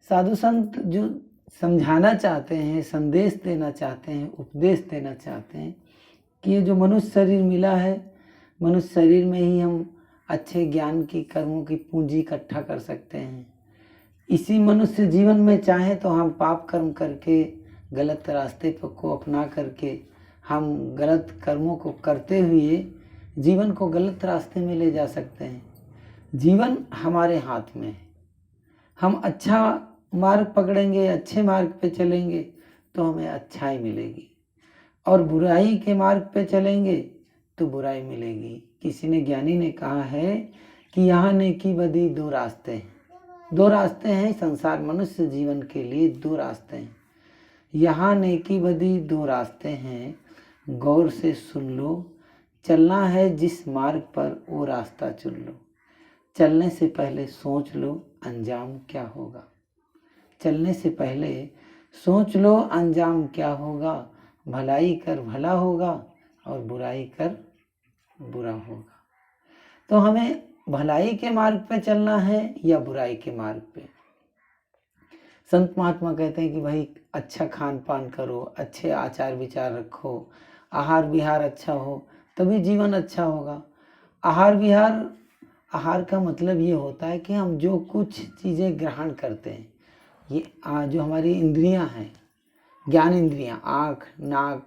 साधु संत जो समझाना चाहते हैं, संदेश देना चाहते हैं, उपदेश देना चाहते हैं कि ये जो मनुष्य शरीर मिला है, मनुष्य शरीर में ही हम अच्छे ज्ञान की कर्मों की पूंजी इकट्ठा कर सकते हैं। इसी मनुष्य जीवन में चाहे तो हम पाप कर्म करके गलत रास्ते को अपना करके हम गलत कर्मों को करते हुए जीवन को गलत रास्ते में ले जा सकते हैं। जीवन हमारे हाथ में है। हम अच्छा मार्ग पकड़ेंगे, अच्छे मार्ग पे चलेंगे तो हमें अच्छाई मिलेगी, और बुराई के मार्ग पे चलेंगे तो बुराई मिलेगी। किसी ने, ज्ञानी ने कहा है कि यहाँ नेकी बदी दो रास्ते हैं। दो रास्ते हैं संसार मनुष्य जीवन के लिए, दो रास्ते हैं। यहाँ नेकी बदी दो रास्ते हैं, गौर से सुन लो। चलना है जिस मार्ग पर वो रास्ता चुन लो। चलने से पहले सोच लो अंजाम क्या होगा। चलने से पहले सोच लो अंजाम क्या होगा। भलाई कर भला होगा और बुराई कर बुरा होगा। तो हमें भलाई के मार्ग पे चलना है या बुराई के मार्ग पे। संत महात्मा कहते हैं कि भाई अच्छा खान पान करो, अच्छे आचार विचार रखो, आहार विहार अच्छा हो तभी जीवन अच्छा होगा। आहार का मतलब ये होता है कि हम जो कुछ चीज़ें ग्रहण करते हैं, ये जो हमारी इंद्रियां हैं, ज्ञान इंद्रियां, आँख, नाक,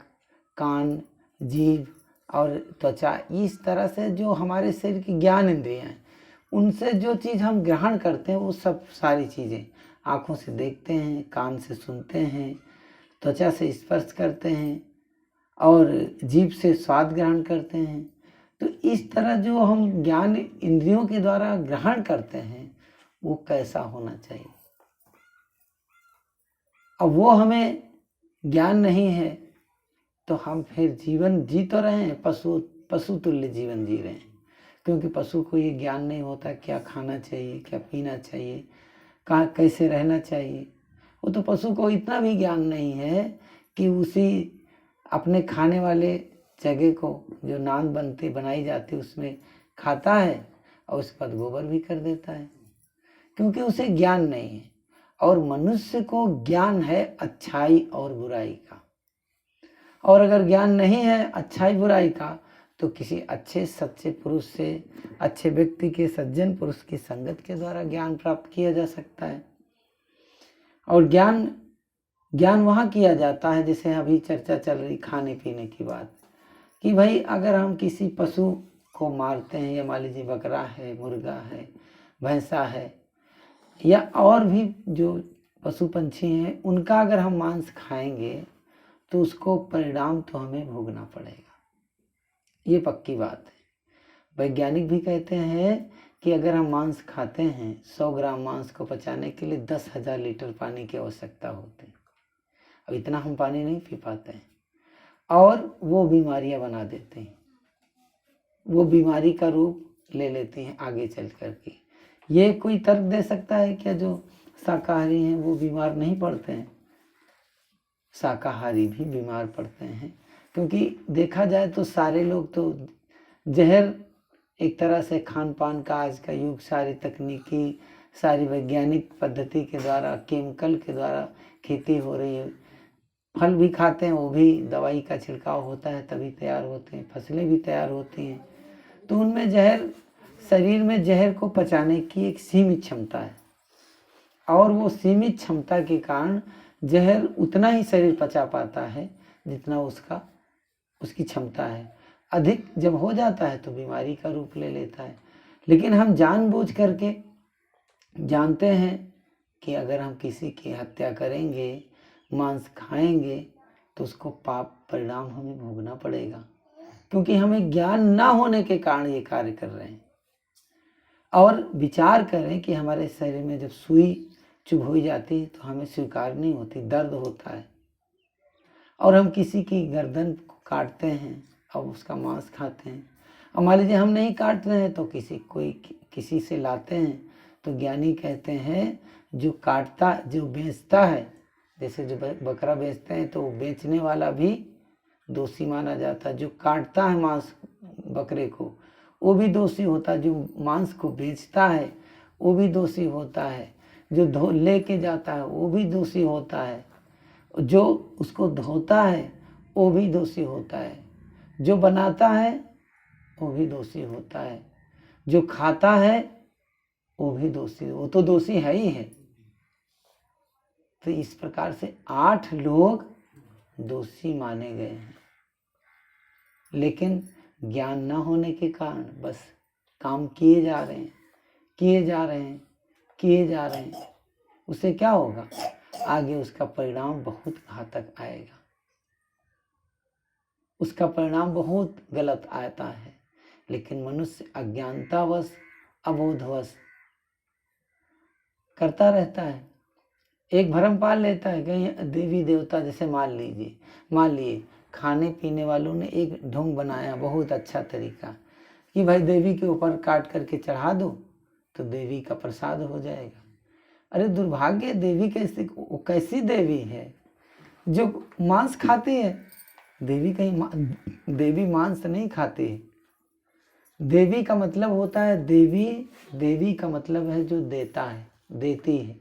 कान, जीभ और त्वचा, इस तरह से जो हमारे शरीर की ज्ञान इंद्रियां हैं, उनसे जो चीज़ हम ग्रहण करते हैं वो सब सारी चीज़ें, आँखों से देखते हैं, कान से सुनते हैं, त्वचा से स्पर्श करते हैं और जीभ से स्वाद ग्रहण करते हैं। तो इस तरह जो हम ज्ञान इंद्रियों के द्वारा ग्रहण करते हैं वो कैसा होना चाहिए। अब वो हमें ज्ञान नहीं है तो हम फिर जीवन जी तो रहे हैं, पशु तुल्य जीवन जी रहे हैं। क्योंकि पशु को ये ज्ञान नहीं होता क्या खाना चाहिए, क्या पीना चाहिए, कहाँ कैसे रहना चाहिए। वो तो पशु को इतना भी ज्ञान नहीं है कि उसी अपने खाने वाले जगह को जो नान बनाई जाती है उसमें खाता है और उसके बाद गोबर भी कर देता है, क्योंकि उसे ज्ञान नहीं है। और मनुष्य को ज्ञान है अच्छाई और बुराई का, और अगर ज्ञान नहीं है अच्छाई बुराई का तो किसी अच्छे सच्चे पुरुष से, अच्छे व्यक्ति के, सज्जन पुरुष की संगत के द्वारा ज्ञान प्राप्त किया जा सकता है। और ज्ञान वहाँ किया जाता है जैसे अभी चर्चा चल रही खाने पीने की बात, कि भाई अगर हम किसी पशु को मारते हैं, या मान लीजिए बकरा है, मुर्गा है, भैंसा है, या और भी जो पशु पंछी हैं, उनका अगर हम मांस खाएंगे तो उसको परिणाम तो हमें भोगना पड़ेगा, ये पक्की बात है। वैज्ञानिक भी कहते हैं कि अगर हम मांस खाते हैं, 100 ग्राम मांस को पचाने के लिए 10,000 लीटर पानी की आवश्यकता होती है। अब इतना हम पानी नहीं पी पाते हैं, और वो बीमारियां बना देते हैं, वो बीमारी का रूप ले लेती हैं आगे चल करके। ये कोई तर्क दे सकता है क्या जो शाकाहारी हैं वो बीमार नहीं पड़ते हैं? शाकाहारी भी बीमार पड़ते हैं, क्योंकि देखा जाए तो सारे लोग तो जहर, एक तरह से खान पान का आज का युग, सारी तकनीकी, सारी वैज्ञानिक पद्धति के द्वारा, केमिकल के द्वारा खेती हो रही है। फल भी खाते हैं, वो भी दवाई का छिड़काव होता है तभी तैयार होते हैं, फसलें भी तैयार होती हैं। तो उनमें जहर, शरीर में जहर को पचाने की एक सीमित क्षमता है, और वो सीमित क्षमता के कारण जहर उतना ही शरीर पचा पाता है जितना उसकी क्षमता है। अधिक जब हो जाता है तो बीमारी का रूप ले लेता है। लेकिन हम जानबूझ करके जानते हैं कि अगर हम किसी की हत्या करेंगे, मांस खाएंगे, तो उसको पाप परिणाम हमें भोगना पड़ेगा, क्योंकि हमें ज्ञान ना होने के कारण ये कार्य कर रहे हैं। और विचार करें कि हमारे शरीर में जब सुई चुभ जाती है तो हमें स्वीकार नहीं होती, दर्द होता है, और हम किसी की गर्दन को काटते हैं और उसका मांस खाते हैं। और मान लीजिए हम नहीं काट रहे हैं तो किसी से लाते हैं, तो ज्ञानी कहते हैं जो काटता, जो बेचता है, जैसे जो बकरा बेचते हैं तो बेचने वाला भी दोषी माना जाता है, जो काटता है मांस बकरे को वो भी दोषी होता है, जो मांस को बेचता है वो भी दोषी होता है, जो धो लेके जाता है वो भी दोषी होता है, जो उसको धोता है वो भी दोषी होता है, जो बनाता है वो भी दोषी होता है, जो खाता है वो भी दोषी, वो तो दोषी है ही है। तो इस प्रकार से 8 लोग दोषी माने गए हैं, लेकिन ज्ञान न होने के कारण बस काम किए जा रहे हैं, किए जा रहे हैं, किए जा रहे हैं। उससे क्या होगा? आगे उसका परिणाम बहुत घातक आएगा, उसका परिणाम बहुत गलत आता है। लेकिन मनुष्य अज्ञानतावश, अबोधवश करता रहता है, एक भ्रम पाल लेता है। कहीं देवी देवता, जैसे मान लिए खाने पीने वालों ने एक ढोंग बनाया, बहुत अच्छा तरीका, कि भाई देवी के ऊपर काट करके चढ़ा दो तो देवी का प्रसाद हो जाएगा। अरे दुर्भाग्य, देवी कैसी देवी है जो मांस खाती है? देवी मांस नहीं खाती है। देवी का मतलब होता है देवी का मतलब है जो देता है, देती है।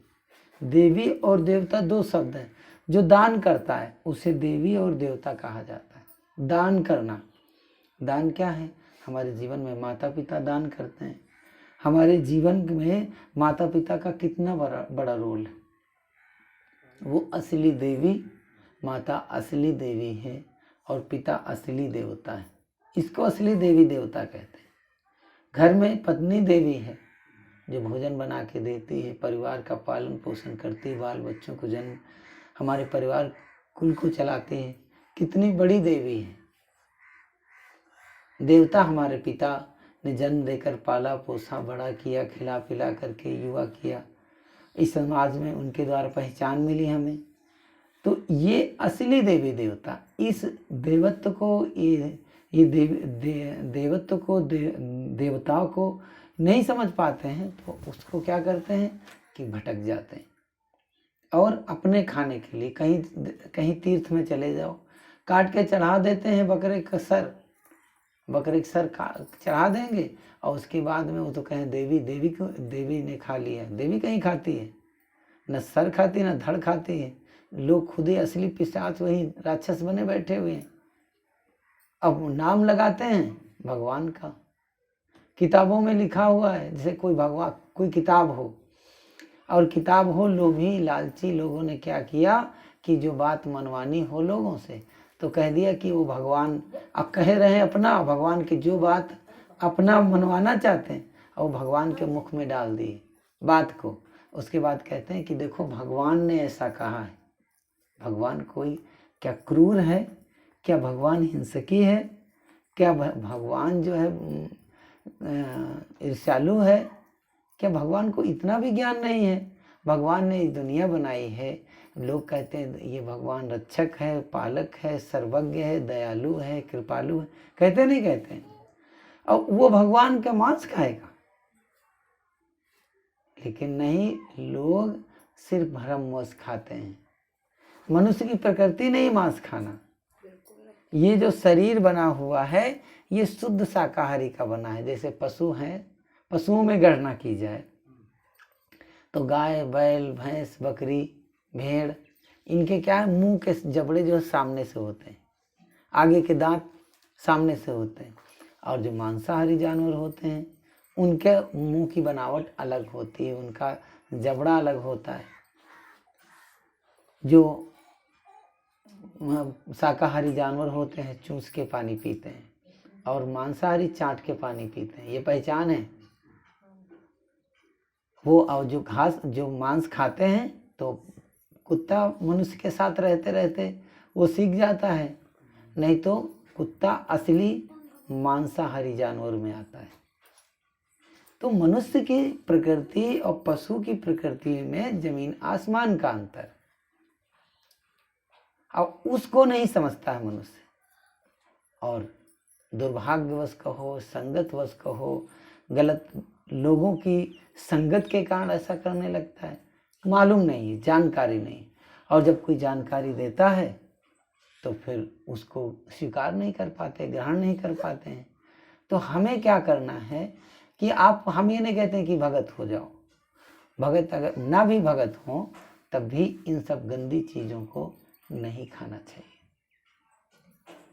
देवी और देवता 2 शब्द हैं। जो दान करता है उसे देवी और देवता कहा जाता है। दान करना, दान क्या है? हमारे जीवन में माता पिता दान करते हैं। हमारे जीवन में माता पिता का कितना बड़ा रोल है। वो असली देवी, माता असली देवी है और पिता असली देवता है। इसको असली देवी देवता कहते हैं। घर में पत्नी देवी है जो भोजन बना के देती है, परिवार का पालन पोषण करती है, बाल बच्चों को जन्म, हमारे परिवार कुल को चलाते हैं। कितनी बड़ी देवी है। देवता हमारे पिता ने जन्म देकर पाला पोसा, बड़ा किया, खिला पिला करके युवा किया। इस समाज में उनके द्वारा पहचान मिली हमें। तो ये असली देवी देवता, इस देवत्व को, ये देवत्व को, देवताओं को नहीं समझ पाते हैं तो उसको क्या करते हैं कि भटक जाते हैं। और अपने खाने के लिए कहीं तीर्थ में चले जाओ, काट के चढ़ा देते हैं बकरे का सर चढ़ा देंगे और उसके बाद में वो तो कहें देवी ने खा लिया। देवी कहीं खाती है? न सर खाती, न धड़ खाती है। लोग खुद ही असली पिशाच, वही राक्षस बने बैठे हुए हैं। अब नाम लगाते हैं भगवान का। किताबों में लिखा हुआ है, जैसे कोई किताब हो, और किताब हो, लोभी लालची लोगों ने क्या किया कि जो बात मनवानी हो लोगों से तो कह दिया कि वो भगवान, अब कह रहे हैं अपना भगवान की जो बात अपना मनवाना चाहते हैं और भगवान के मुख में डाल दिए बात को। उसके बाद कहते हैं कि देखो भगवान ने ऐसा कहा है। भगवान कोई क्या क्रूर है? क्या भगवान हिंसकी है? क्या भगवान जो है ईर्ष्यालु है? क्या भगवान को इतना भी ज्ञान नहीं है? भगवान ने दुनिया बनाई है, लोग कहते हैं ये भगवान रक्षक है, पालक है, सर्वज्ञ है, दयालु है, कृपालु है, कहते नहीं कहते हैं? और वो भगवान का मांस खाएगा? लेकिन नहीं, लोग सिर्फ भ्रमवश खाते हैं। मनुष्य की प्रकृति नहीं मांस खाना। ये जो शरीर बना हुआ है ये शुद्ध शाकाहारी का बना है। जैसे पशु हैं, पशुओं में गणना की जाए तो गाय, बैल, भैंस, बकरी, भेड़, इनके क्या है, मुंह के जबड़े जो सामने से होते हैं, आगे के दांत सामने से होते हैं। और जो मांसाहारी जानवर होते हैं उनके मुंह की बनावट अलग होती है, उनका जबड़ा अलग होता है। जो शाकाहारी जानवर होते हैं चूस के पानी पीते हैं और मांसाहारी चाट के पानी पीते हैं। ये पहचान है। वो और जो मांस खाते हैं तो कुत्ता मनुष्य के साथ रहते रहते वो सीख जाता है, नहीं तो कुत्ता असली मांसाहारी जानवर में आता है। तो मनुष्य की प्रकृति और पशु की प्रकृति में जमीन आसमान का अंतर, और उसको नहीं समझता है मनुष्य। और दुर्भाग्यवश कहो, संगतवश कहो, गलत लोगों की संगत के कारण ऐसा करने लगता है। मालूम नहीं है, जानकारी नहीं। और जब कोई जानकारी देता है तो फिर उसको स्वीकार नहीं कर पाते, ग्रहण नहीं कर पाते हैं। तो हमें क्या करना है कि हम ये नहीं कहते हैं कि भगत हो जाओ, भगत अगर ना भी भगत हो तब भी इन सब गंदी चीज़ों को नहीं खाना चाहिए।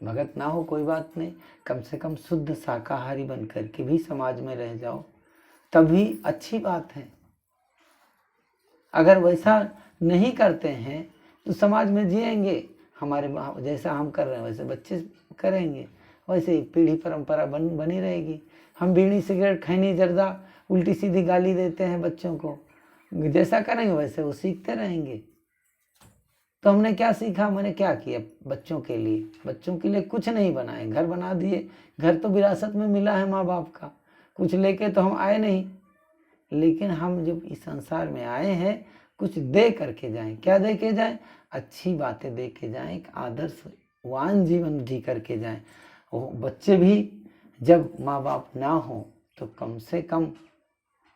भगत ना हो कोई बात नहीं, कम से कम शुद्ध शाकाहारी बन करके भी समाज में रह जाओ तभी अच्छी बात है। अगर वैसा नहीं करते हैं तो समाज में जिएंगे, हमारे जैसा हम कर रहे हैं वैसे बच्चे करेंगे, वैसे ही पीढ़ी परंपरा बनी रहेगी। हम बीड़ी सिगरेट खैनी जर्दा उल्टी सीधी गाली देते हैं बच्चों को, जैसा करेंगे वैसे वो सीखते रहेंगे। तो हमने क्या सीखा, मैंने क्या किया बच्चों के लिए? बच्चों के लिए कुछ नहीं बनाए, घर बना दिए। घर तो विरासत में मिला है माँ बाप का, कुछ लेके तो हम आए नहीं, लेकिन हम जब इस संसार में आए हैं कुछ दे करके जाएं। क्या दे के जाएं? अच्छी बातें दे के जाएं, एक आदर्शवान जीवन जी करके जाएं। वो बच्चे भी जब माँ बाप ना हो तो कम से कम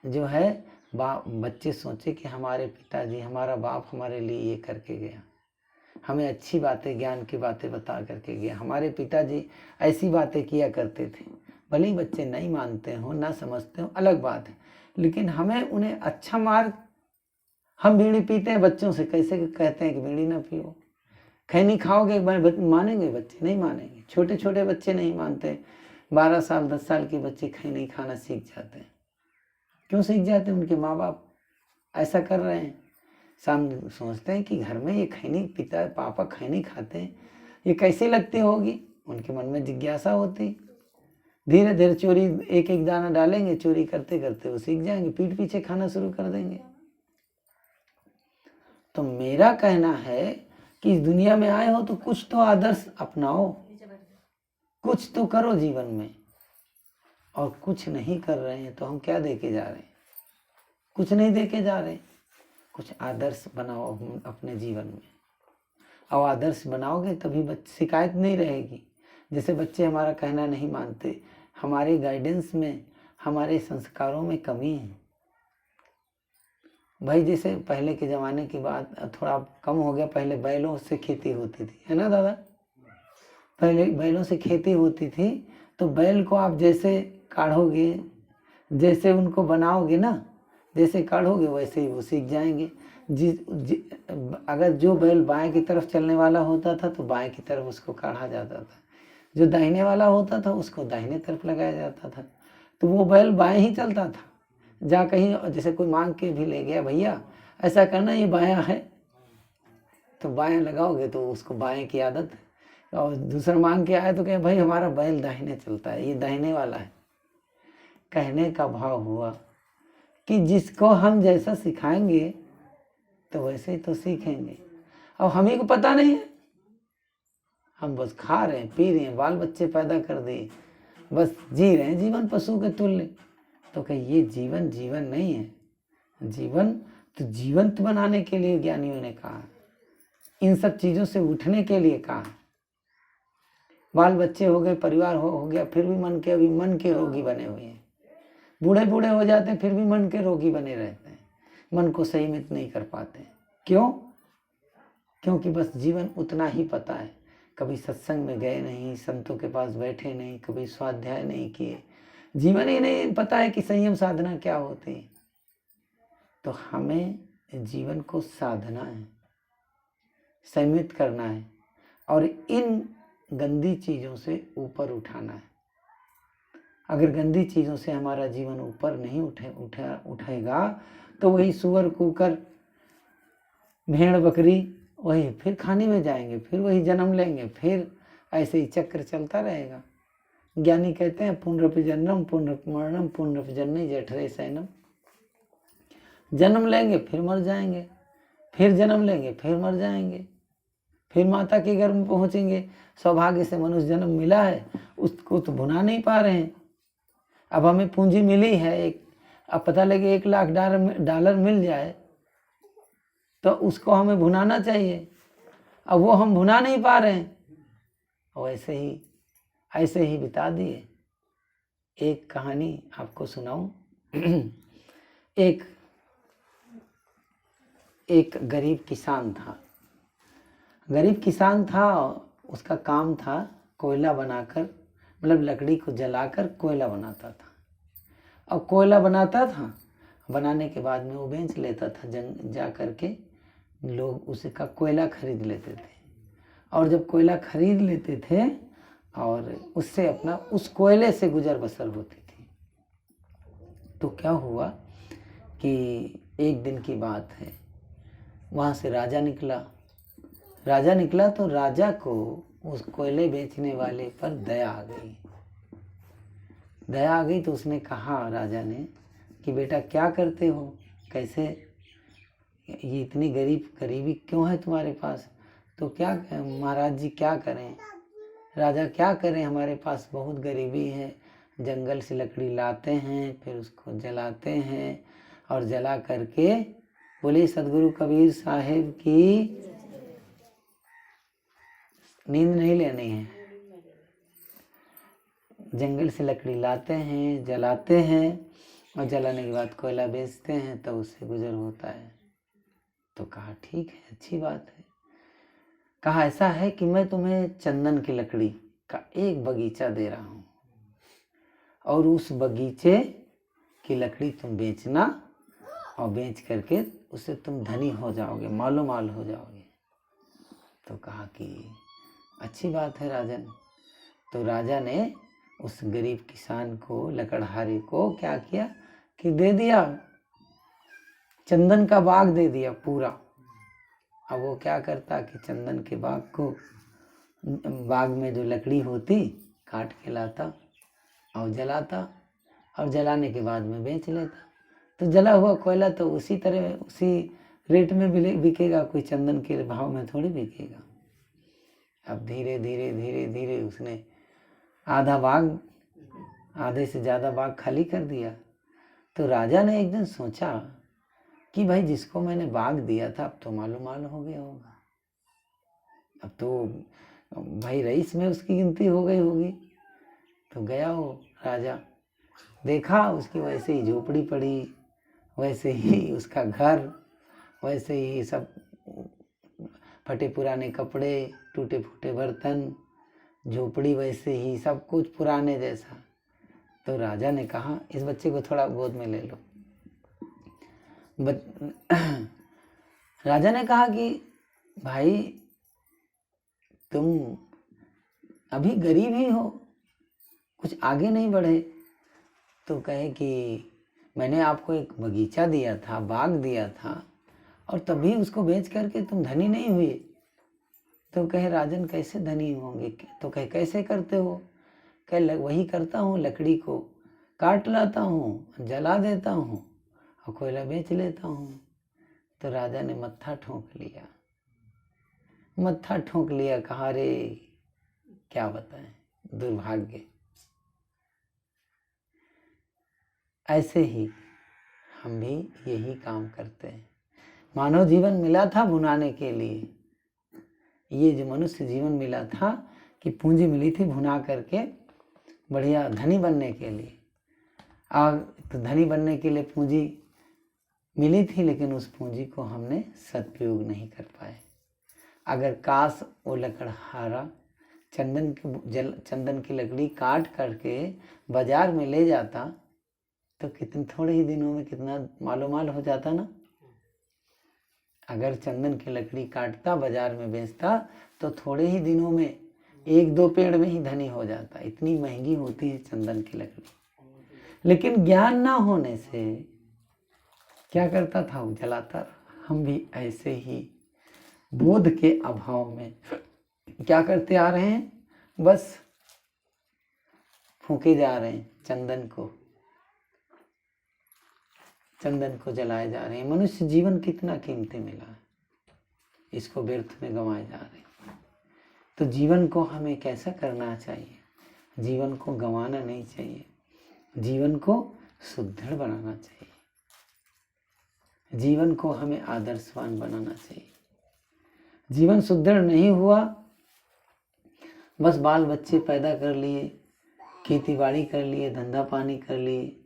जो है बच्चे सोचे कि हमारे पिताजी, हमारा बाप हमारे लिए ये करके गया, हमें अच्छी बातें, ज्ञान की बातें बता करके गया, हमारे पिताजी ऐसी बातें किया करते थे। भले ही बच्चे नहीं मानते हो, ना समझते हो, अलग बात है, लेकिन हमें उन्हें अच्छा मार्ग। हम बीड़ी पीते हैं बच्चों से, कैसे कहते हैं कि बीड़ी ना पियो, खैनी खाओगे, मानेंगे बच्चे? नहीं मानेंगे। छोटे छोटे बच्चे नहीं मानते, 12 साल 10 साल के बच्चे खैनी खाना सीख जाते हैं। क्यों सीख जाते हैं? उनके माँ बाप ऐसा कर रहे हैं। सामने सोचते हैं कि घर में ये खैनी पिता पापा खैनी खाते हैं, ये कैसी लगती होगी? उनके मन में जिज्ञासा होती। धीरे धीरे चोरी एक एक दाना डालेंगे, चोरी करते करते वो सीख जाएंगे, पीठ पीछे खाना शुरू कर देंगे। तो मेरा कहना है कि इस दुनिया में आए हो तो कुछ तो आदर्श अपनाओ, कुछ तो करो जीवन में। और कुछ नहीं कर रहे हैं तो हम क्या दे के जा रहे हैं? कुछ नहीं दे के जा रहे। कुछ आदर्श बनाओ अपने जीवन में, और आदर्श बनाओगे तभी शिकायत नहीं रहेगी। जैसे बच्चे हमारा कहना नहीं मानते, हमारे गाइडेंस में, हमारे संस्कारों में कमी है भाई। जैसे पहले के ज़माने की बात, थोड़ा कम हो गया, पहले बैलों से खेती होती थी, है ना दादा? पहले बैलों से खेती होती थी, तो बैल को आप जैसे काढ़ोगे, जैसे उनको बनाओगे ना, जैसे काढ़ोगे वैसे ही वो सीख जाएंगे। अगर जो बैल बाएं की तरफ चलने वाला होता था तो बाएं की तरफ उसको काढ़ा जाता था, जो दाहिने वाला होता था उसको दाहिने तरफ लगाया जाता था, तो वो बैल बाएं ही चलता था। जा कहीं जैसे कोई मांग के भी ले गया, भैया ऐसा करना, ये बायां है, तो बायां लगाओगे तो उसको बाएं की आदत है। और दूसरा मांग के आए तो कहे भाई हमारा बैल दाहिने चलता है, ये दाहिने वाला है। कहने का भाव हुआ कि जिसको हम जैसा सिखाएंगे तो वैसे ही तो सीखेंगे। अब हमें को पता नहीं है, हम बस खा रहे हैं, पी रहे हैं, बाल बच्चे पैदा कर दिए, बस जी रहे हैं जीवन पशु के तुल्य। तो कहीं ये जीवन जीवन नहीं है। जीवन तो जीवंत बनाने के लिए ज्ञानियों ने कहा, इन सब चीज़ों से उठने के लिए कहा। बाल बच्चे हो गए, परिवार हो गया, फिर भी मन के रोगी बने हुए हैं। बूढ़े बूढ़े हो जाते हैं फिर भी मन के रोगी बने रहते हैं, मन को संयमित नहीं कर पाते। क्यों? क्योंकि बस जीवन उतना ही पता है, कभी सत्संग में गए नहीं, संतों के पास बैठे नहीं, कभी स्वाध्याय नहीं किए, जीवन ही नहीं पता है कि संयम साधना क्या होती है। तो हमें जीवन को साधना है, संयमित करना है, और इन गंदी चीज़ों से ऊपर उठाना है। अगर गंदी चीज़ों से हमारा जीवन ऊपर नहीं उठेगा तो वही सुअर कुकर भेड़ बकरी वही फिर खाने में जाएंगे, फिर वही जन्म लेंगे, फिर ऐसे ही चक्र चलता रहेगा। ज्ञानी कहते हैं पुनरपि जन्म पुनरपि मरणम पुनरपि जन्मे जठरे सैनम। जन्म लेंगे फिर मर जाएंगे, फिर जन्म लेंगे फिर मर जाएंगे, फिर माता के गर्भ में पहुँचेंगे। सौभाग्य से मनुष्य जन्म मिला है, उसको तो भुना नहीं पा रहे हैं। अब हमें पूंजी मिली है, अब पता लगे 1 लाख डॉलर मिल जाए तो उसको हमें भुनाना चाहिए, अब वो हम भुना नहीं पा रहे हैं, और ऐसे ही बिता दिए। एक कहानी आपको सुनाऊं। एक गरीब किसान था, उसका काम था कोयला बनाकर, मतलब लकड़ी को जलाकर कोयला बनाता था। और कोयला बनाता था, बनाने के बाद में वो बेच लेता था, जा करके लोग उसका कोयला खरीद लेते थे। और जब कोयला खरीद लेते थे और उससे अपना उस कोयले से गुजर बसर होती थी। तो क्या हुआ कि एक दिन की बात है, वहाँ से राजा निकला तो राजा को उस कोयले बेचने वाले पर दया आ गई। तो उसने कहा, राजा ने, कि बेटा क्या करते हो, कैसे, ये इतनी गरीबी क्यों है तुम्हारे पास? तो क्या महाराज जी क्या करें, राजा क्या करें, हमारे पास बहुत गरीबी है। जंगल से लकड़ी लाते हैं, फिर उसको जलाते हैं, और जला करके बोले सदगुरु कबीर साहिब की नींद नहीं लेनी है। जंगल से लकड़ी लाते हैं, जलाते हैं, और जलाने के बाद कोयला बेचते हैं, तो उससे गुजर होता है। तो कहा ठीक है, अच्छी बात है। कहा ऐसा है कि मैं तुम्हें चंदन की लकड़ी का एक बगीचा दे रहा हूँ, और उस बगीचे की लकड़ी तुम बेचना, और बेच करके उससे तुम धनी हो जाओगे, मालो माल हो जाओगे। तो कहा कि अच्छी बात है राजन। तो राजा ने उस गरीब किसान को, लकड़हारे को क्या किया कि दे दिया, चंदन का बाग दे दिया पूरा। अब वो क्या करता कि चंदन के बाग में जो लकड़ी होती काट के लाता और जलाता, और जलाने के बाद में बेच लेता। तो जला हुआ कोयला तो उसी तरह उसी रेट में बिकेगा, कोई चंदन के भाव में थोड़ी बिकेगा। अब धीरे धीरे उसने आधे से ज़्यादा बाग खाली कर दिया। तो राजा ने एक दिन सोचा कि भाई जिसको मैंने बाग दिया था अब तो मालूम हो गया होगा, अब तो भाई रईस में उसकी गिनती हो गई होगी। तो गया वो राजा, देखा उसकी वैसे ही झोपड़ी पड़ी, वैसे ही उसका घर, वैसे ही सब फटे पुराने कपड़े, टूटे फूटे बर्तन, झोपड़ी वैसे ही, सब कुछ पुराने जैसा। तो राजा ने कहा इस बच्चे को थोड़ा गोद में ले लो। राजा ने कहा कि भाई तुम अभी गरीब ही हो, कुछ आगे नहीं बढ़े। तो कहे कि मैंने आपको एक बगीचा दिया था, बाग दिया था, और तभी उसको बेच करके तुम धनी नहीं हुए। तो कहे राजन कैसे धनी होंगे? तो कहे कैसे करते हो? कहे वही करता हूँ, लकड़ी को काट लाता हूँ, जला देता हूँ और कोयला बेच लेता हूँ। तो राजा ने मत्था ठोंक लिया, कहा रे क्या बताएं, दुर्भाग्य। ऐसे ही हम भी यही काम करते हैं। मानव जीवन मिला था भुनाने के लिए, ये जो मनुष्य जीवन मिला था कि पूंजी मिली थी भुना करके बढ़िया धनी बनने के लिए। तो धनी बनने के लिए पूंजी मिली थी, लेकिन उस पूंजी को हमने सदुपयोग नहीं कर पाए। अगर काश वो लकड़हारा चंदन की लकड़ी काट करके बाजार में ले जाता तो कितने थोड़े ही दिनों में कितना मालोमाल हो जाता ना। अगर चंदन की लकड़ी काटता बाजार में बेचता तो थोड़े ही दिनों में 1-2 पेड़ में ही धनी हो जाता। इतनी महंगी होती है चंदन की लकड़ी। लेकिन ज्ञान ना होने से क्या करता था, वो जलाता। हम भी ऐसे ही बोध के अभाव में क्या करते आ रहे हैं, बस फूके जा रहे हैं, चंदन को जलाए जा रहे हैं। मनुष्य जीवन कितना कीमती मिला है, इसको व्यर्थ में गंवाए जा रहे हैं। तो जीवन को हमें कैसा करना चाहिए? जीवन को गंवाना नहीं चाहिए, जीवन को सुदृढ़ बनाना चाहिए, जीवन को हमें आदर्शवान बनाना चाहिए। जीवन सुदृढ़ नहीं हुआ, बस बाल बच्चे पैदा कर लिए, खेती बाड़ी कर लिए, धंधा पानी कर लिए।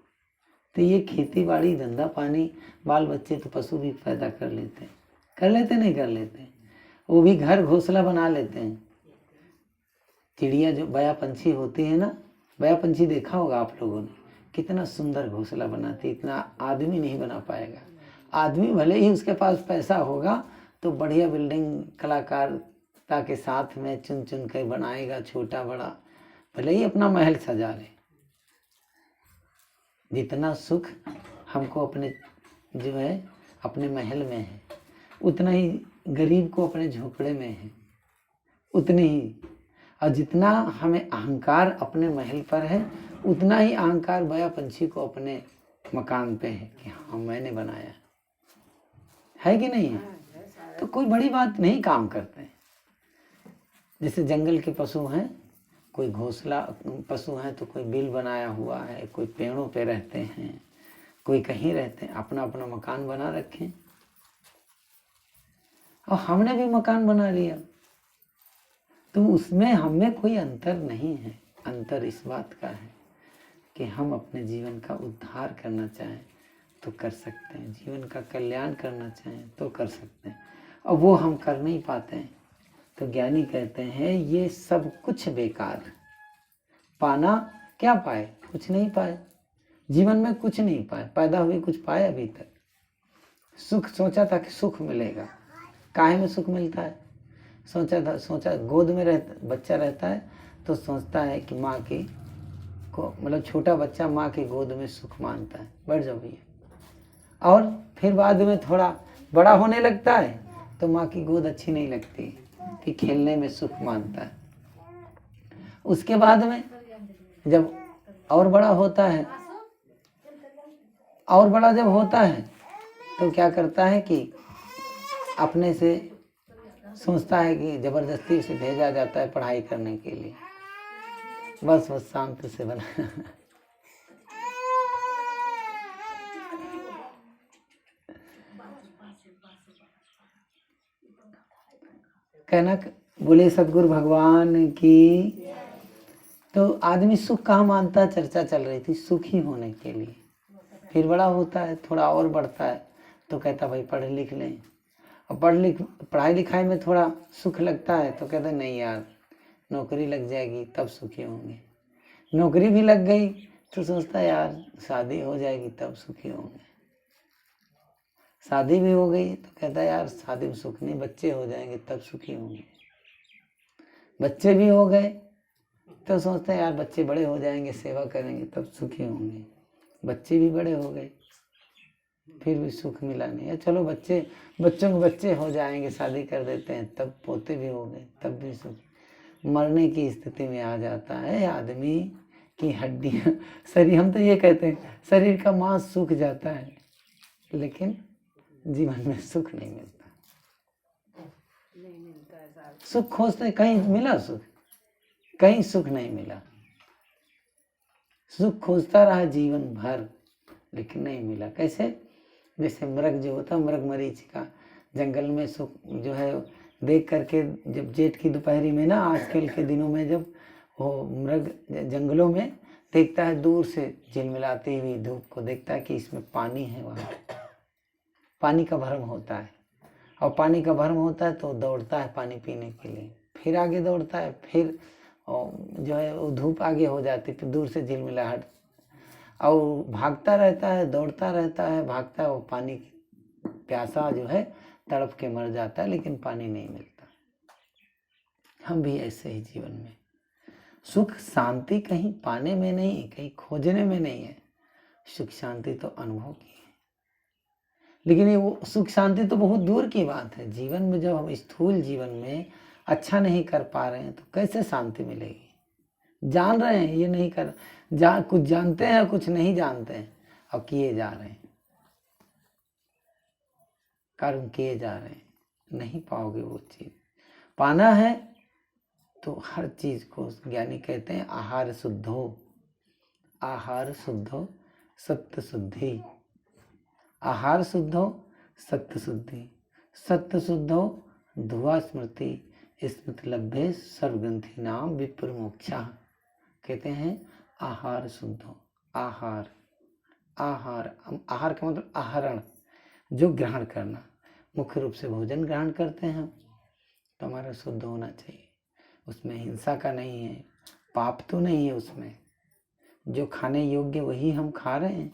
तो ये खेती बाड़ी, धंधा पानी, बाल बच्चे तो पशु भी पैदा कर लेते नहीं कर लेते, वो भी घर घोंसला बना लेते हैं। चिड़िया जो बया पंछी होती है ना, बया पंछी देखा होगा आप लोगों ने, कितना सुंदर घोंसला बनाती, इतना आदमी नहीं बना पाएगा। आदमी भले ही उसके पास पैसा होगा तो बढ़िया बिल्डिंग कलाकारता के साथ में चुन चुन कर बनाएगा, छोटा बड़ा, भले ही अपना महल सजा ले। जितना सुख हमको अपने जो है अपने महल में है, उतना ही गरीब को अपने झोपड़े में है, उतनी ही। और जितना हमें अहंकार अपने महल पर है, उतना ही अहंकार बया पंछी को अपने मकान पे है कि हाँ मैंने बनाया है कि नहीं है। तो कोई बड़ी बात नहीं काम करते हैं। जैसे जंगल के पशु हैं, कोई घोंसला पशु हैं तो कोई बिल बनाया हुआ है, कोई पेड़ों पे रहते हैं, कोई कहीं रहते हैं, अपना अपना मकान बना रखें। और हमने भी मकान बना लिया तो उसमें हमें कोई अंतर नहीं है। अंतर इस बात का है कि हम अपने जीवन का उद्धार करना चाहें तो कर सकते हैं, जीवन का कल्याण करना चाहें तो कर सकते हैं, और वो हम कर नहीं पाते हैं। तो ज्ञानी कहते हैं ये सब कुछ बेकार। पाना क्या पाए? कुछ नहीं पाए, जीवन में कुछ नहीं पाए, पैदा हुए कुछ पाए अभी तक। सुख सोचा था कि सुख मिलेगा, काहे में सुख मिलता है? सोचा गोद में बच्चा रहता है तो सोचता है कि माँ की को, मतलब छोटा बच्चा माँ की गोद में सुख मानता है, बैठ जाओ भैया। और फिर बाद में थोड़ा बड़ा होने लगता है तो माँ की गोद अच्छी नहीं लगती, कि खेलने में सुख मानता है। उसके बाद में जब और बड़ा होता है, और बड़ा जब होता है तो क्या करता है कि अपने से सोचता है कि जबरदस्ती से भेजा जाता है पढ़ाई करने के लिए, बस शांति से बना। कहना बोले सतगुरु भगवान की। तो आदमी सुख कहाँ मानता है? चर्चा चल रही थी सुख ही होने के लिए। फिर बड़ा होता है, थोड़ा और बढ़ता है तो कहता भाई पढ़ लिख लें, और पढ़ाई लिखाई में थोड़ा सुख लगता है तो कहते नहीं यार नौकरी लग जाएगी तब सुखी होंगे। नौकरी भी लग गई तो सोचता है यार शादी हो जाएगी तब सुखी होंगे। शादी भी हो गई तो कहता है यार शादी में सुख नहीं, बच्चे हो जाएंगे तब सुखी होंगे। बच्चे भी हो गए तो सोचते हैं यार बच्चे बड़े हो जाएंगे, सेवा करेंगे तब सुखी होंगे। बच्चे भी बड़े हो गए फिर भी सुख मिला नहीं है। चलो बच्चों के बच्चे हो जाएंगे, शादी कर देते हैं, तब पोते भी हो गए तब भी सुख। मरने की स्थिति में आ जाता है आदमी की हड्डियां, शरीर, हम तो ये कहते हैं शरीर का मांस सूख जाता है, लेकिन जीवन में सुख नहीं मिलता। सुख खोजते कहीं मिला सुख? कहीं सुख नहीं मिला। सुख खोजता रहा जीवन भर लेकिन नहीं मिला। कैसे? जैसे मृग जो होता, मृग मरीचिका जंगल में सुख जो है देख करके, जब जेठ की दोपहरी में ना, आजकल के दिनों में जब वो मृग जंगलों में देखता है दूर से झिलमिलाती हुई धूप को, देखता है कि इसमें पानी है, वहाँ पानी का भ्रम होता है, और पानी का भ्रम होता है तो दौड़ता है पानी पीने के लिए, फिर आगे दौड़ता है, फिर जो है वो धूप आगे हो जाती, फिर दूर से झिलमिलाहट, और भागता रहता है, दौड़ता रहता है, भागता है, वो पानी प्यासा जो है तड़प के मर जाता है, लेकिन पानी नहीं मिलता। हम भी ऐसे ही जीवन में सुख शांति कहीं पाने में नहीं, कहीं खोजने में नहीं है। सुख शांति तो अनुभव की है, लेकिन ये वो सुख शांति तो बहुत दूर की बात है। जीवन में जब हम स्थूल जीवन में अच्छा नहीं कर पा रहे हैं तो कैसे शांति मिलेगी? जान रहे हैं ये नहीं कर, कुछ जानते हैं कुछ नहीं जानते हैं, और किए जा रहे हैं, कर्म किए जा रहे हैं, नहीं पाओगे वो चीज। पाना है तो हर चीज को ज्ञानी कहते हैं आहार शुद्धो, आहार शुद्धो सत्य शुद्धि, आहार शुद्धो सत्य शुद्धि, सत्य शुद्धो धुआ स्मृति, स्मृति लभ्ये सर्वग्रंथि नाम विप्र मोक्षा। कहते हैं आहार शुद्धो, आहार, आहार, आहार का मतलब आहरण, जो ग्रहण करना, मुख्य रूप से भोजन ग्रहण करते हैं हम, तो हमारा शुद्ध होना चाहिए, उसमें हिंसा का नहीं है, पाप तो नहीं है उसमें, जो खाने योग्य वही हम खा रहे हैं।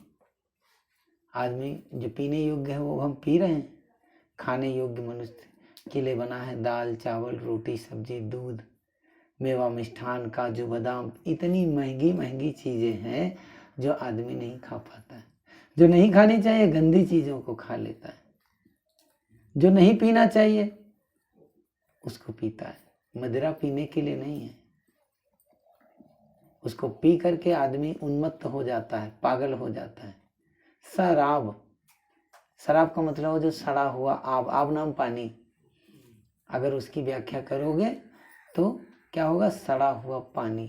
आदमी जो पीने योग्य है वो हम पी रहे हैं। खाने योग्य मनुष्य के लिए बना है दाल चावल रोटी सब्जी दूध मेवा मिष्ठान काजू बादाम, इतनी महंगी महंगी चीज़ें हैं जो आदमी नहीं खा पाता है। जो नहीं खानी चाहिए गंदी चीज़ों को खा लेता है, जो नहीं पीना चाहिए उसको पीता है। मदिरा पीने के लिए नहीं है, उसको पी करके आदमी उन्मत्त हो जाता है, पागल हो जाता है। शराब, शराब का मतलब हो जो सड़ा हुआ आब नाम पानी, अगर उसकी व्याख्या करोगे तो क्या होगा, सड़ा हुआ पानी।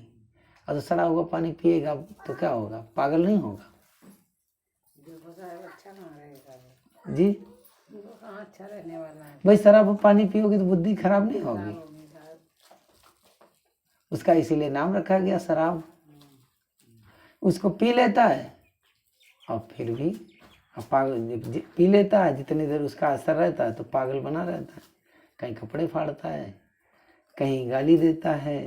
और तो सड़ा हुआ पानी पिएगा तो क्या होगा, पागल नहीं होगा जी। अच्छा रहने वाला है भाई, शराब पानी पियोगे तो बुद्धि खराब नहीं होगी, उसका इसीलिए नाम रखा गया शराब। उसको पी लेता है और फिर भी पागल पी लेता है, जितनी देर उसका असर रहता है तो पागल बना रहता है। कहीं कपड़े फाड़ता है, कहीं गाली देता है,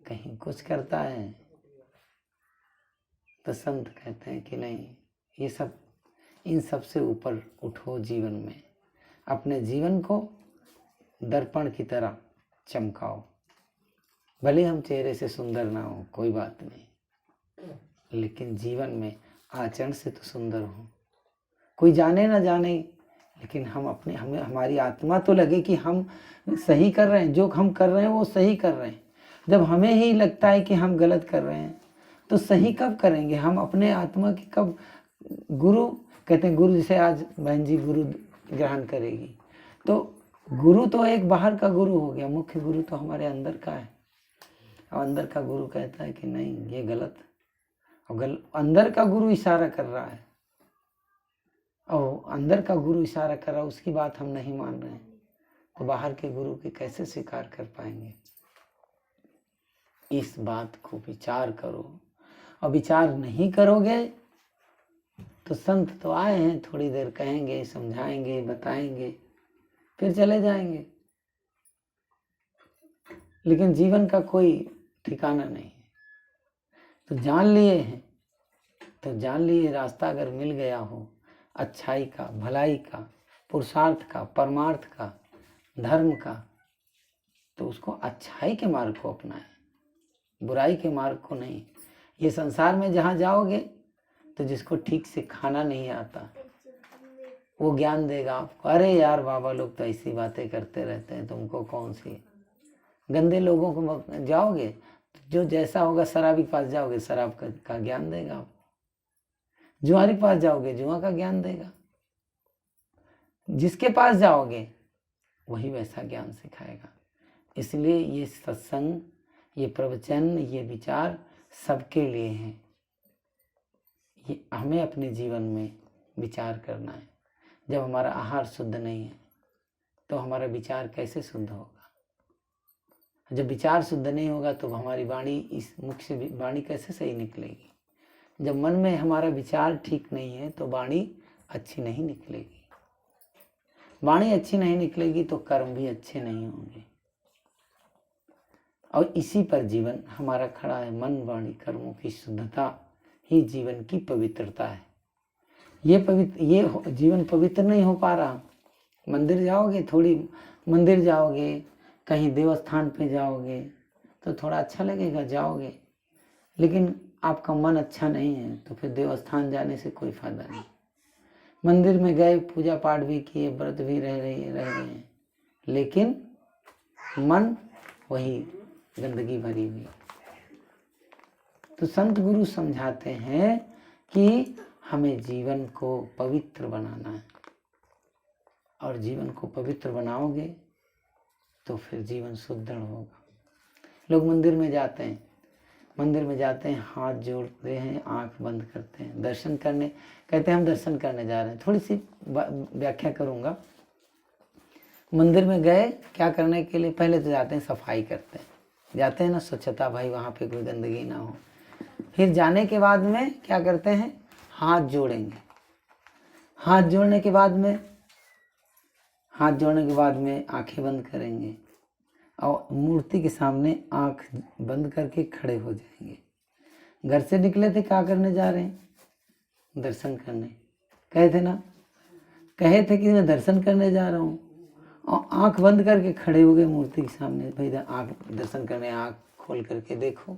कहीं कुछ करता है। तो संत कहते हैं कि नहीं, ये सब, इन सब से ऊपर उठो जीवन में, अपने जीवन को दर्पण की तरह चमकाओ। भले हम चेहरे से सुंदर ना हो कोई बात नहीं, लेकिन जीवन में आचरण से तो सुंदर हो। कोई जाने ना जाने, लेकिन हमें हमारी आत्मा तो लगे कि हम सही कर रहे हैं, जो हम कर रहे हैं वो सही कर रहे हैं। जब हमें ही लगता है कि हम गलत कर रहे हैं तो सही कब करेंगे हम अपने आत्मा की कब। गुरु कहते हैं, गुरु जैसे आज बहन जी गुरु ग्रहण करेगी, तो गुरु तो एक बाहर का गुरु हो गया, मुख्य गुरु तो हमारे अंदर का है। और अंदर का गुरु कहता है कि नहीं ये गलत, और अंदर का गुरु इशारा कर रहा है, और अंदर का गुरु इशारा कर रहा है, उसकी बात हम नहीं मान रहे हैं, तो बाहर के गुरु के कैसे स्वीकार कर पाएंगे। इस बात को विचार करो, और विचार नहीं करोगे तो संत तो आए हैं, थोड़ी देर कहेंगे, समझाएंगे, बताएंगे, फिर चले जाएंगे, लेकिन जीवन का कोई ठिकाना नहीं है। तो जान लिए हैं, तो जान लिए रास्ता अगर मिल गया हो अच्छाई का, भलाई का, पुरुषार्थ का, परमार्थ का, धर्म का, तो उसको अच्छाई के मार्ग को अपनाएं, बुराई के मार्ग को नहीं। ये संसार में जहाँ जाओगे तो जिसको ठीक से खाना नहीं आता वो ज्ञान देगा आपको, अरे यार बाबा लोग तो ऐसी बातें करते रहते हैं, तुमको कौन सी। गंदे लोगों को जाओगे, जो जैसा होगा शराबी के पास जाओगे शराब का ज्ञान देगा आपको, जुआरी के पास जाओगे जुआ का ज्ञान देगा, जिसके पास जाओगे वही वैसा ज्ञान सिखाएगा। इसलिए ये सत्संग, ये प्रवचन, ये विचार सबके लिए हैं। ये हमें अपने जीवन में विचार करना है। जब हमारा आहार शुद्ध नहीं है तो हमारा विचार कैसे शुद्ध होगा। जब विचार शुद्ध नहीं होगा तो हमारी वाणी, इस मुख से वाणी कैसे सही निकलेगी। जब मन में हमारा विचार ठीक नहीं है तो वाणी अच्छी नहीं निकलेगी। वाणी अच्छी नहीं निकलेगी तो कर्म भी अच्छे नहीं होंगे। और इसी पर जीवन हमारा खड़ा है। मन वाणी कर्मों की शुद्धता ही जीवन की पवित्रता है। ये जीवन पवित्र नहीं हो पा रहा। मंदिर जाओगे, थोड़ी मंदिर जाओगे, कहीं देवस्थान पे जाओगे तो थोड़ा अच्छा लगेगा, जाओगे, लेकिन आपका मन अच्छा नहीं है तो फिर देवस्थान जाने से कोई फायदा नहीं। मंदिर में गए, पूजा पाठ भी किए, व्रत भी रह रहे हैं, लेकिन मन वही गंदगी भरी हुई। तो संत गुरु समझाते हैं कि हमें जीवन को पवित्र बनाना है, और जीवन को पवित्र बनाओगे तो फिर जीवन सुदृढ़ होगा। लोग मंदिर में जाते हैं, हाथ जोड़ते हैं, आंख बंद करते हैं, दर्शन करने, कहते हैं हम दर्शन करने जा रहे हैं। थोड़ी सी व्याख्या करूंगा। मंदिर में गए क्या करने के लिए, पहले तो जाते हैं सफाई करते हैं, जाते हैं ना, स्वच्छता, भाई वहाँ पे कोई गंदगी ना हो। फिर जाने के बाद में क्या करते हैं, हाथ जोड़ेंगे। हाथ जोड़ने के बाद में आंखें बंद करेंगे और मूर्ति के सामने आंख बंद करके खड़े हो जाएंगे। घर से निकले थे, क्या करने जा रहे हैं? दर्शन करने। कहे थे ना, कहे थे कि मैं दर्शन करने जा रहा हूँ, और आंख बंद करके खड़े हो गए मूर्ति के सामने। भाई आंख दर्शन करने, आंख खोल करके देखो,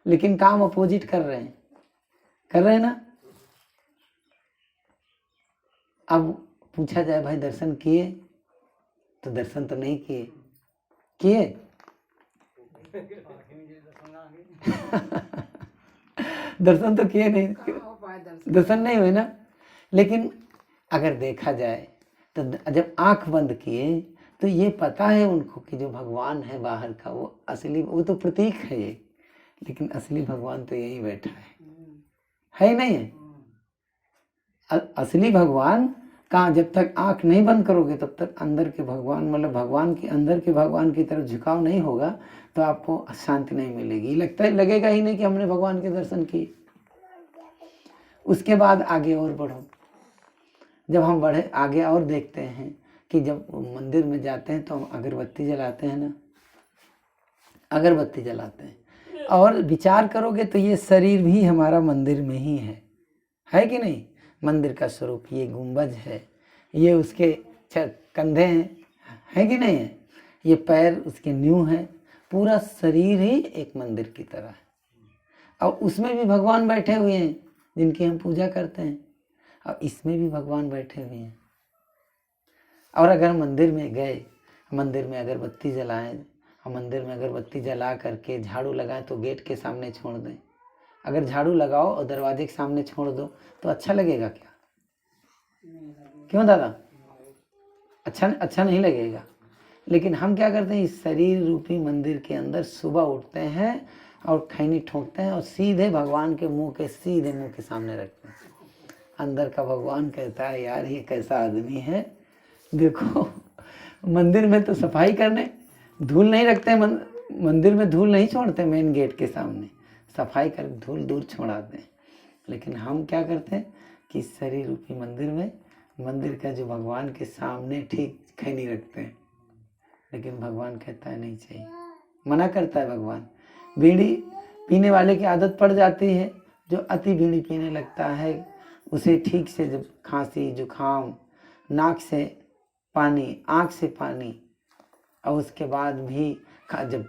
लेकिन काम अपोजिट कर रहे हैं, कर रहे हैं ना। अब पूछा जाए भाई दर्शन किए? तो दर्शन तो नहीं किए। किए? दर्शन तो किए नहीं, दर्शन नहीं हुए ना। लेकिन अगर देखा जाए तो जब आंख बंद किए तो ये पता है उनको कि जो भगवान है बाहर का वो असली, वो तो प्रतीक है ये, लेकिन असली भगवान तो यही बैठा है ही नहीं है? असली भगवान कहाँ? जब तक आंख नहीं बंद करोगे तब तक अंदर के भगवान, मतलब भगवान के अंदर के भगवान की तरफ झुकाव नहीं होगा तो आपको शांति नहीं मिलेगी। लगता है, लगेगा ही नहीं कि हमने भगवान के दर्शन किए। उसके बाद आगे और बढ़ो। जब हम बढ़े आगे और देखते हैं कि जब मंदिर में जाते हैं तो हम अगरबत्ती जलाते हैं ना, अगरबत्ती जलाते हैं, और विचार करोगे तो ये शरीर भी हमारा मंदिर में ही है कि नहीं? मंदिर का स्वरूप ये गुंबज है, ये उसके कंधे हैं, है कि नहीं है? ये पैर उसके नींव है, पूरा शरीर ही एक मंदिर की तरह है। और उसमें भी भगवान बैठे हुए हैं जिनकी हम पूजा करते हैं, और इसमें भी भगवान बैठे हुए हैं। और अगर मंदिर में गए, मंदिर में अगरबत्ती जलाएं, और मंदिर में अगरबत्ती जला करके झाड़ू लगाएं तो गेट के सामने छोड़ दें। अगर झाड़ू लगाओ और दरवाजे के सामने छोड़ दो तो अच्छा लगेगा क्या? क्यों दादा? अच्छा नहीं लगेगा। लेकिन हम क्या करते हैं, इस शरीर रूपी मंदिर के अंदर सुबह उठते हैं और खैनी ठोकते हैं और सीधे भगवान के मुंह के सामने रखते हैं। अंदर का भगवान कहता है यार ये कैसा आदमी है, देखो मंदिर में तो सफाई करने धूल नहीं रखते हैं, मंदिर में धूल नहीं छोड़ते, मेन गेट के सामने सफाई कर धूल दूर छोड़ाते हैं। लेकिन हम क्या करते हैं कि शरीर रूपी मंदिर में, मंदिर का जो भगवान के सामने ठीक खैनी रखते हैं। लेकिन भगवान कहता है नहीं चाहिए, मना करता है भगवान। बीड़ी पीने वाले की आदत पड़ जाती है, जो अति बीड़ी पीने लगता है उसे ठीक से जब खांसी जुखाम, नाक से पानी, आँख से पानी, और उसके बाद भी जब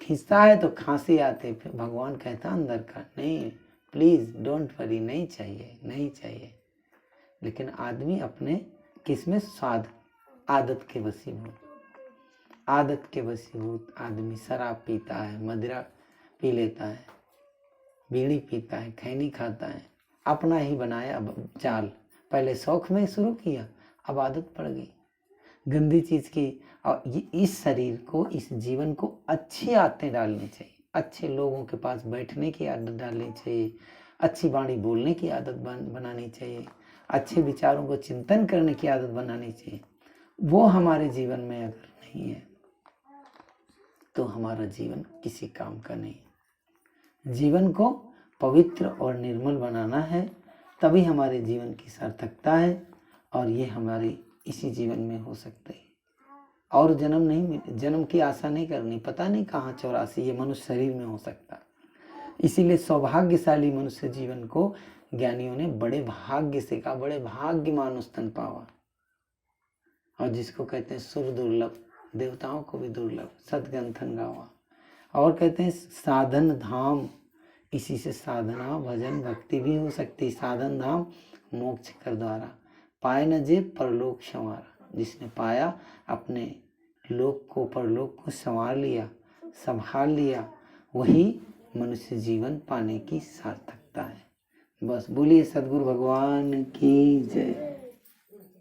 खींचता है तो खांसी आते, फिर भगवान कहता अंदर का नहीं, प्लीज डोंट वरी, नहीं चाहिए। लेकिन आदमी अपने किसमें स्वाद, आदत के वशीभूत आदमी शराब पीता है, मदिरा पी लेता है, बीड़ी पीता है, खैनी खाता है, अपना ही बनाया चाल। पहले शौक में शुरू किया, अब आदत पड़ गई गंदी चीज की। और ये इस शरीर को, इस जीवन को अच्छी आदतें डालनी चाहिए, अच्छे लोगों के पास बैठने की आदत डालनी चाहिए, अच्छी वाणी बोलने की आदत बनानी चाहिए, अच्छे विचारों को चिंतन करने की आदत बनानी चाहिए। वो हमारे जीवन में अगर नहीं है तो हमारा जीवन किसी काम का नहीं है। जीवन को पवित्र और निर्मल बनाना है, तभी हमारे जीवन की सार्थकता है, और ये हमारे इसी जीवन में हो सकते हैं। और जन्म की आशा नहीं करनी, पता नहीं कहाँ 84 ये मनुष्य शरीर में हो सकता। इसीलिए सौभाग्यशाली मनुष्य जीवन को ज्ञानियों ने बड़े भाग्य से कहा, बड़े भाग्यमान स्तन पावा। और जिसको कहते हैं सुर दुर्लभ, देवताओं को भी दुर्लभ, सदग्रंथन गावा। और कहते हैं साधन धाम, इसी से साधना भजन भक्ति भी हो सकती। साधन धाम मोक्ष कर द्वारा, पाए न जे परलोक संवारा। जिसने पाया अपने लोक को, परलोक को संवार लिया, संभाल लिया, वही मनुष्य जीवन पाने की सार्थकता है। बस बोलिए सद्गुरु भगवान की जय।